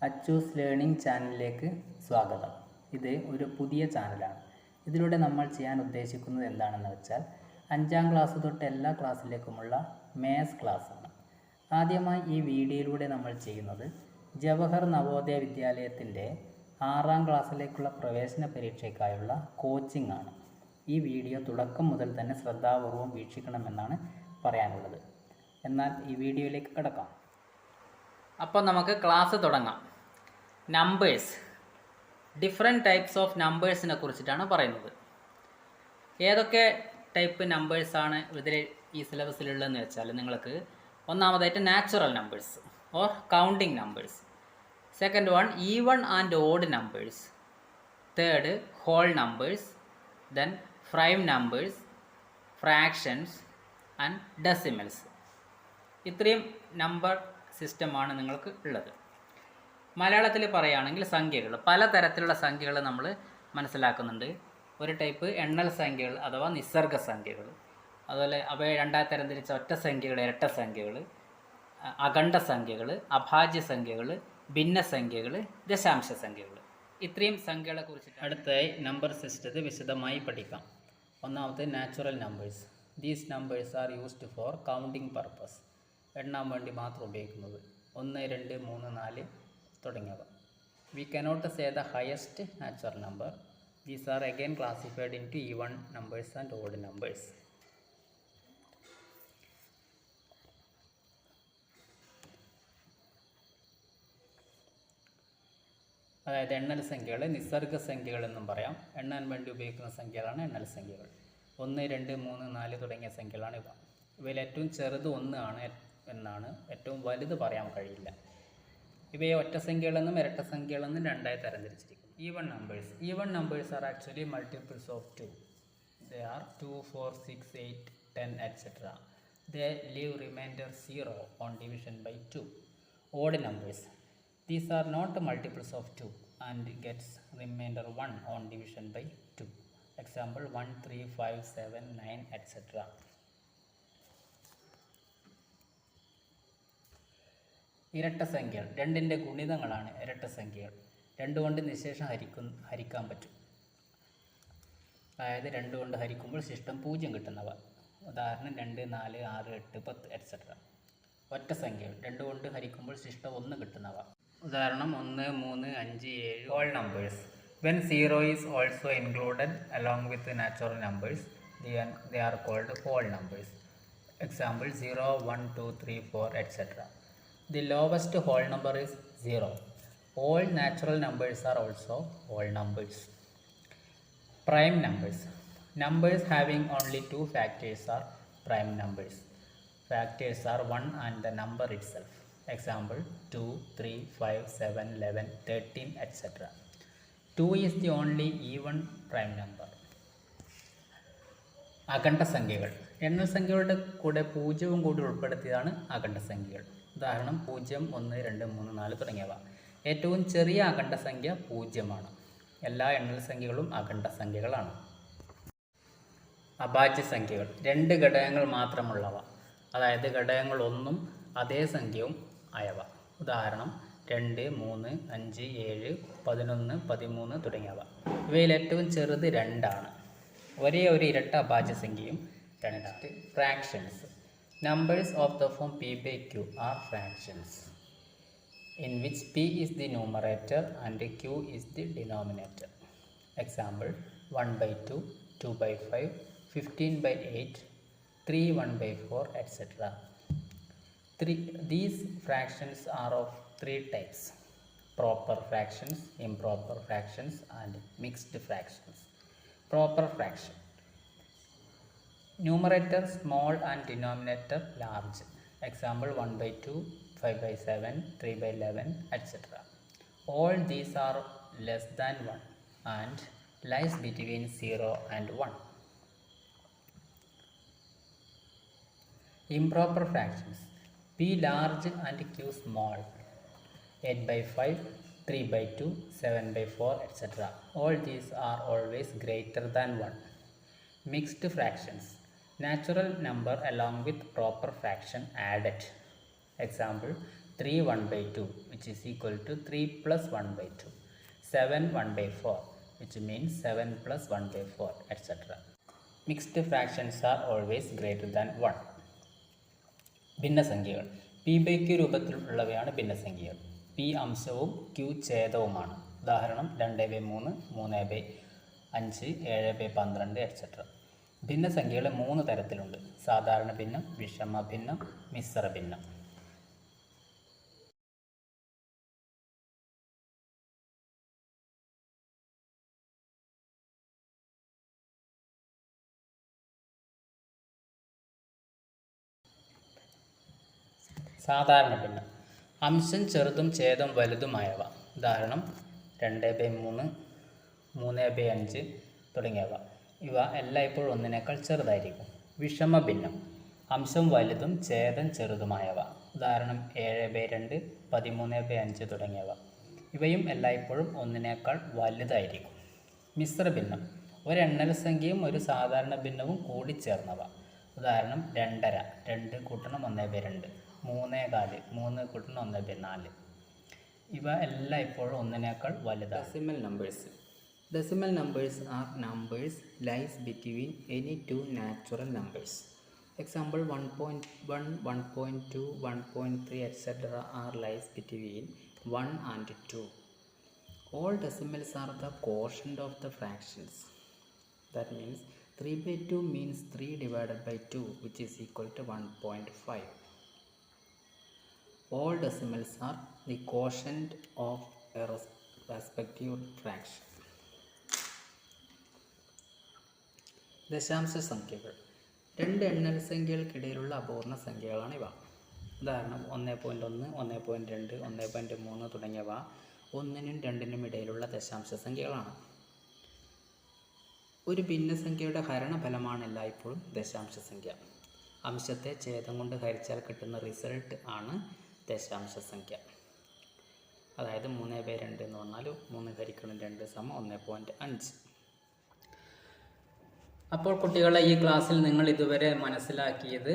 Achus learning ചാനലിലേക്ക് സ്വാഗതം. ഇത് ഒരു പുതിയ ചാനലാണ്. ഇതിലൂടെ നമ്മൾ ചെയ്യാൻ ഉദ്ദേശിക്കുന്നത് എന്താണെന്ന് വെച്ചാൽ 5ാം ക്ലാസ് തൊട്ട് എല്ലാ ക്ലാസ്സിലേക്കുമുള്ള മാത്സ് ക്ലാസ്സാണ്. ആദ്യമായി ഈ വീഡിയോയിലൂടെ നമ്മൾ ചെയ്യുന്നത് ജവഹർ നവോദയ വിദ്യാലയത്തിൻ്റെ 6ാം ക്ലാസ്സിലേക്കുള്ള പ്രവേശന പരീക്ഷയ്ക്കായുള്ള കോച്ചിങ് ആണ്. ഈ വീഡിയോ തുടക്കം മുതൽ തന്നെ ശ്രദ്ധാപൂർവം വീക്ഷിക്കണമെന്നാണ് പറയാനുള്ളത്. എന്നാൽ ഈ വീഡിയോയിലേക്ക് കിടക്കാം. അപ്പോൾ നമുക്ക് ക്ലാസ് തുടങ്ങാം. നമ്പേഴ്സ്, ഡിഫറെൻറ്റ് ടൈപ്സ് ഓഫ് നമ്പേഴ്സിനെ കുറിച്ചിട്ടാണ് പറയുന്നത്. ഏതൊക്കെ ടൈപ്പ് നമ്പേഴ്സാണ് ഇതിൽ ഈ സിലബസിലുള്ളതെന്ന് വെച്ചാൽ നിങ്ങൾക്ക് ഒന്നാമതായിട്ട് natural numbers or counting numbers, second one even and odd numbers, third whole numbers, then prime numbers, fractions and decimals. ഇത്രയും നമ്പർ സിസ്റ്റമാണ് നിങ്ങൾക്ക് ഉള്ളത്. മലയാളത്തിൽ പറയുകയാണെങ്കിൽ സംഖ്യകൾ, പലതരത്തിലുള്ള സംഖ്യകൾ നമ്മൾ മനസ്സിലാക്കുന്നുണ്ട്. ഒരു ടൈപ്പ് എണ്ണൽ സംഖ്യകൾ അഥവാ നിസ്സർഗ സംഖ്യകൾ, അതുപോലെ അവയെ രണ്ടായി തരംതിരിച്ച ഒറ്റ സംഖ്യകൾ, ഇരട്ട സംഖ്യകൾ, അഖണ്ഡ സംഖ്യകൾ, അഭാജ്യ സംഖ്യകൾ, ഭിന്നസംഖ്യകൾ, ദശാംശ സംഖ്യകൾ. ഇത്രയും സംഖ്യകളെ കുറിച്ചിട്ട് അടുത്തായി നമ്പർ സിസ്റ്റത്തെ വിശദമായി പഠിക്കാം. ഒന്നാമത്തെ natural numbers. These numbers are used for counting purpose. എണ്ണാൻ വേണ്ടി മാത്രം ഉപയോഗിക്കുന്നത്. 1, 2, 3, 4 തുടങ്ങിയവ. We cannot say the highest natural number. These are again classified into even numbers and odd numbers. അതായത് എണ്ണൽ സംഖ്യകൾ നിസ്സർഗ സംഖ്യകൾ എന്നും പറയാം. എണ്ണാൻ വേണ്ടി ഉപയോഗിക്കുന്ന സംഖ്യകളാണ് എണ്ണൽ സംഖ്യകൾ. 1, 2, 3, 4 തുടങ്ങിയ സംഖ്യകളാണ് ഇവ. ഇവയിൽ ഏറ്റവും ചെറുത് 1 ആണ് എന്നാണ്, ഏറ്റവും വലുത് പറയാൻ കഴിയില്ല. ഇവയെ ഒറ്റ സംഖ്യകളെന്നും ഇരട്ട സംഖ്യകളെന്നും രണ്ടായി തരംതിരിച്ചിരിക്കുന്നു. Even numbers. Even numbers are actually multiples of 2. They are 2, 4, 6, 8, 10, etc. They leave remainder 0 on division by 2. Odd numbers. These are not multiples of 2 and gets remainder 1 on division by 2. Example 1, 3, 5, 7, 9, etc. ഇരട്ട സംഖ്യകൾ. 2ൻ്റെ ഗുണിതങ്ങളാണ് ഇരട്ട സംഖ്യകൾ. 2 കൊണ്ട് നിശേഷം ഹരിക്കാൻ പറ്റും. അതായത് 2 കൊണ്ട് ഹരിക്കുമ്പോൾ ശിഷ്ടം 0 കിട്ടുന്നവ. ഉദാഹരണം 2, 4, 6, 8, 10, etc. ഒറ്റ സംഖ്യകൾ. 2 കൊണ്ട് ഹരിക്കുമ്പോൾ ശിഷ്ടം 1 കിട്ടുന്നവ. ഉദാഹരണം 1, 3, 5, 7. Whole numbers. When 0 is also included along with the natural numbers, they are called whole numbers. Example 0, 1, 2, 3, 4, etc. The lowest whole number is 0. All natural numbers are also whole numbers. Prime numbers. Numbers having only 2 factors are prime numbers. Factors are 1 and the number itself. Example 2, 3, 5, 7, 11, 13, etc. 2 is the only even prime number. അഖണ്ഡ സംഖ്യകൾ. എണ്ണൽ സംഖ്യകളുടെ കൂടെ 0 കൂടി ഉൾപ്പെടുത്തിയതാണ് അഖണ്ഡ സംഖ്യകൾ. ഉദാഹരണം 0, 1, 2, 3, 4 തുടങ്ങിയവ. ഏറ്റവും ചെറിയ അഖണ്ഡ സംഖ്യ 0 ആണ്. എല്ലാ എണ്ണൽ സംഖ്യകളും അഖണ്ഡ സംഖ്യകളാണ്. അഭാജ്യ സംഖ്യകൾ. 2 ഘടകങ്ങൾ മാത്രമുള്ളവ, അതായത് ഘടകങ്ങൾ 1ഉം അതേ സംഖ്യയും ആയവ. ഉദാഹരണം 2, 3, 5, 7, 11, 13 തുടങ്ങിയവ. ഇവയിൽ ഏറ്റവും ചെറുത് 2 ആണ്. ഒരേ ഒരു ഇരട്ട അഭാജ്യ സംഖ്യയും 2 ആണ്. Fractions. Numbers of the form p by q are fractions in which p is the numerator and q is the denominator. Example 1 by 2, 2 by 5, 15 by 8, 3, 1 by 4, etc. These fractions are of 3 types: proper fractions, improper fractions, and mixed fractions. Proper fraction. Numerator small and denominator large. Example 1 by 2, 5 by 7, 3 by 11, etc. All these are less than 1 and lies between 0 and 1. Improper fractions. P large and q small. 8 by 5, 3 by 2, 7 by 4, etc. All these are always greater than 1. Mixed fractions. Natural number along with proper fraction added. Example 3 1/2 which is equal to 3 plus 1/2. 7 1/4 which means 7 plus 1/4 etc. Mixed fractions are always greater than 1. ഭിന്നസംഖ്യകൾ p/q രൂപത്തിലുള്ളവയാണ് ഭിന്നസംഖ്യകൾ. p അംശവും q ഛേദവുമാണ്. ഉദാഹരണം 2/3, 3/5, 7/12 etc. ഭിന്നസംഖ്യകൾ 3 തരത്തിലുണ്ട്. സാധാരണ ഭിന്നം, വിഷമ ഭിന്നം, മിശ്ര ഭിന്നം. സാധാരണ ഭിന്നം അംശം ചെറുതും ഛേദം വലുതുമായവ. ഉദാഹരണം 2/3, 3/5 തുടങ്ങിയവ. ഇവ എല്ലായ്പ്പോഴും ഒന്നിനേക്കാൾ ചെറുതായിരിക്കും. വിഷമ ഭിന്നം അംശം വലുതും ഛേദം ചെറുതുമായവ. ഉദാഹരണം 7/2, 13/5 തുടങ്ങിയവ. ഇവയും എല്ലായ്പ്പോഴും ഒന്നിനേക്കാൾ വലുതായിരിക്കും. മിശ്ര ഭിന്നം ഒരെണ്ണൽ സംഖ്യയും ഒരു സാധാരണ ഭിന്നവും കൂടിച്ചേർന്നവ. ഉദാഹരണം 2.5, 2 കൂട്ടണം 1/2, 3/4, 3 കൂട്ടണം 1/4. ഇവ എല്ലായ്പ്പോഴും ഒന്നിനേക്കാൾ വലുതാണ്. Decimal numbers. Decimal numbers are numbers lies between any two natural numbers. Example 1.1, 1.2, 1.3 etc. are lies between 1 and 2. All decimals are the quotient of the fractions. That means 3/2 means 3 divided by 2 which is equal to 1.5. All decimals are the quotient of a respective fraction. ദശാംശ സംഖ്യകൾ. രണ്ട് എണ്ണൽ സംഖ്യകൾക്കിടയിലുള്ള അപൂർണ സംഖ്യകളാണിവ. ഉദാഹരണം 1.1, 1.2, 1.3 തുടങ്ങിയവ 1നും 2നും ഇടയിലുള്ള ദശാംശ സംഖ്യകളാണ്. ഒരു ഭിന്നസംഖ്യയുടെ ഹരണഫലമാണ് എല്ലായ്പ്പോഴും ദശാംശ സംഖ്യ. അംശത്തെ ഛേദം കൊണ്ട് ഹരിച്ചാൽ കിട്ടുന്ന റിസൾട്ട് ആണ് ദശാംശ സംഖ്യ. അതായത് 3/2 എന്ന് പറഞ്ഞാൽ 3 ഹരിക്കണം 2 = 1.5. അപ്പോൾ കുട്ടികളെ, ഈ ക്ലാസ്സിൽ നിങ്ങൾ ഇതുവരെ മനസ്സിലാക്കിയത്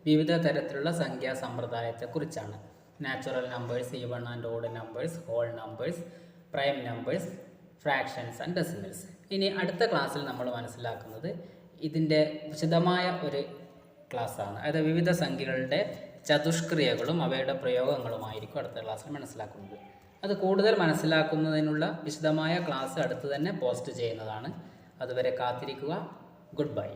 വിവിധ തരത്തിലുള്ള സംഖ്യാ സമ്പ്രദായത്തെക്കുറിച്ചാണ്. Natural numbers, even and odd numbers, whole numbers, prime numbers, fractions and decimals. ഇനി അടുത്ത ക്ലാസ്സിൽ നമ്മൾ മനസ്സിലാക്കുന്നത് ഇതിൻ്റെ വിശദമായ ഒരു ക്ലാസ്സാണ്. അതായത് വിവിധ സംഖ്യകളുടെ ചതുഷ്ക്രിയകളും അവയുടെ പ്രയോഗങ്ങളുമായിരിക്കും അടുത്ത ക്ലാസ്സിൽ മനസ്സിലാക്കുന്നത്. അത് കൂടുതൽ മനസ്സിലാക്കുന്നതിനുള്ള വിശദമായ ക്ലാസ് അടുത്ത് തന്നെ പോസ്റ്റ് ചെയ്യുന്നതാണ്. അതുവരെ കാത്തിരിക്കുക. Goodbye.